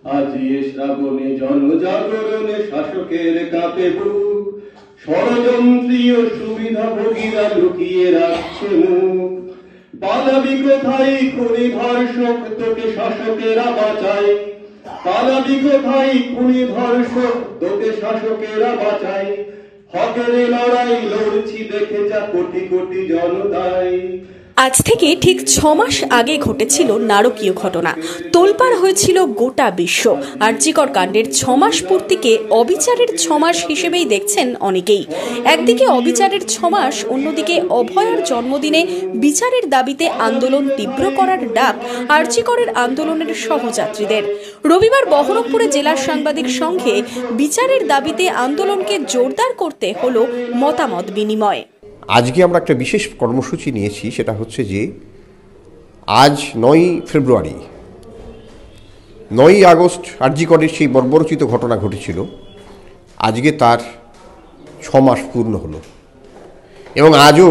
আজি এ শ্রাবণে জনজাগরণে শাসকের কাঁপে বুক, ষড়যন্ত্রী ও সুবিধাভোগীরা লুকিয়ে রাখছে মুখ। পালাবি কোথায় খুনি ধর্ষক, তোকে শাসকেরা বাঁচায়। পালাবি কোথায় খুনি ধর্ষক, তোকে শাসকেরা বাঁচায়। হকের লড়াই লড়ছি দেখে যা কোটি কোটি জনতাই। আজ থেকে ঠিক 6 মাস আগে ঘটেছিল নারকীয় ঘটনা। তোলপাড় হয়েছিল গোটা বিশ্ব। আরজিকর কাণ্ডের 6 মাস পূর্তিকে অবিচারের 6 মাস হিসেবেই দেখছেন অনেকেই। একদিকে অবিচারের 6 মাস, অন্যদিকে অভয়ার জন্মদিনে বিচারের দাবিতে আন্দোলন তীব্র করার ডাক আরজিকরের আন্দোলনের সহযাত্রীদের। রবিবার বহরমপুরে জেলা সাংবাদিক সংঘে বিচারের দাবিতে আন্দোলনকে জোরদার করতে হলো মতামত বিনিময়। আজকে আমরা একটা বিশেষ কর্মসূচি নিয়েছি, সেটা হচ্ছে যে আজ 9 ফেব্রুয়ারি, 9 আগস্ট আরজিকরের সেই বর্বরচিত ঘটনা ঘটেছিল। আজকে তার 6 মাস পূর্ণ হলো এবং আজও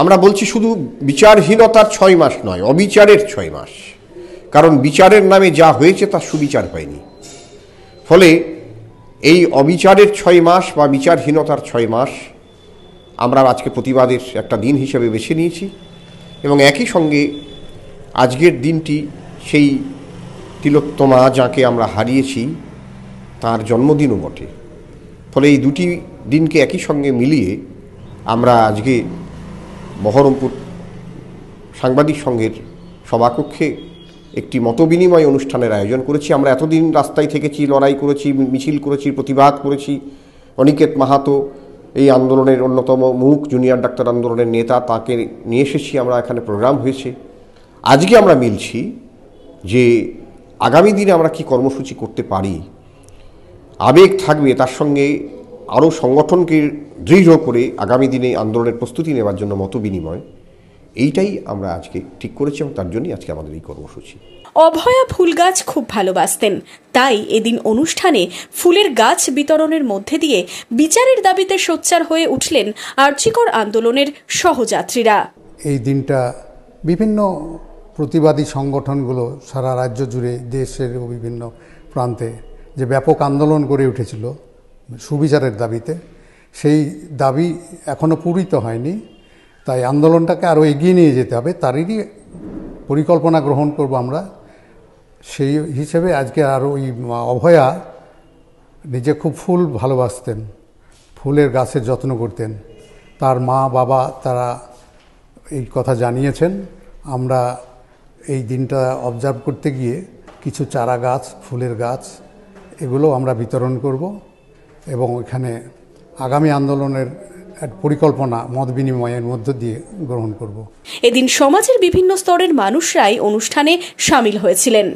আমরা বলছি শুধু বিচারহীনতার 6 মাস নয়, অবিচারের 6 মাস। কারণ বিচারের নামে যা হয়েছে তা সুবিচার হয়নি। ফলে এই অবিচারের 6 মাস বা বিচারহীনতার 6 মাস আমরা আজকে প্রতিবাদের একটা দিন হিসেবে বেছে নিয়েছি এবং একই সঙ্গে আজকের দিনটি সেই তিলোত্তমা যাকে আমরা হারিয়েছি তার জন্মদিনও বটে। ফলে এই দুটি দিনকে একই সঙ্গে মিলিয়ে আমরা আজকে বহরমপুর সাংবাদিক সংঘের সভাকক্ষে একটি মতবিনিময় অনুষ্ঠানের আয়োজন করেছি। আমরা এতদিন রাস্তায় থেকেছি, লড়াই করেছি, মিছিল করেছি, প্রতিবাদ করেছি। অনিকেত মাহাতো এই আন্দোলনের অন্যতম মুখ, জুনিয়র ডাক্তার আন্দোলনের নেতা, তাকে নিয়ে এসেছি আমরা, এখানে প্রোগ্রাম হয়েছে। আজকে আমরা মিলছি যে আগামী দিনে আমরা কি কর্মসূচি করতে পারি। আবেগ থাকবে, তার সঙ্গে আরও সংগঠনকে দৃঢ় করে আগামী দিনে আন্দোলনের প্রস্তুতি নেওয়ার জন্য মতবিনিময়, এইটাই আমরা আজকে ঠিক করেছি এবং তার জন্যই আজকে আমাদের এই কর্মসূচি। অভয়া ফুল গাছ খুব ভালোবাসতেন, তাই এদিন অনুষ্ঠানে ফুলের গাছ বিতরণের মধ্যে দিয়ে বিচারের দাবিতে সোচ্চার হয়ে উঠলেন আরজিকর আন্দোলনের সহযাত্রীরা। এই দিনটা বিভিন্ন প্রতিবাদী সংগঠনগুলো সারা রাজ্য জুড়ে, দেশের বিভিন্ন প্রান্তে যে ব্যাপক আন্দোলন গড়ে উঠেছিল সুবিচারের দাবিতে, সেই দাবি এখনও পূরিত হয়নি। তাই আন্দোলনটাকে আরও এগিয়ে নিয়ে যেতে হবে, তারই পরিকল্পনা গ্রহণ করব আমরা। সেই হিসেবে আজকে আরও ওই অভয়া নিজে খুব ফুল ভালোবাসতেন, ফুলের গাছের যত্ন করতেন। তার মা বাবা তারা এই কথা জানিয়েছেন। আমরা এই দিনটা অবজার্ভ করতে গিয়ে কিছু চারা গাছ, ফুলের গাছ, এগুলো আমরা বিতরণ করব এবং এখানে আগামী আন্দোলনের পরিকল্পনা মত বিনিময়ের মধ্য দিয়ে গ্রহণ করব। এদিন সমাজের বিভিন্ন স্তরের মানুষরাই অনুষ্ঠানে সামিল হয়েছিলেন।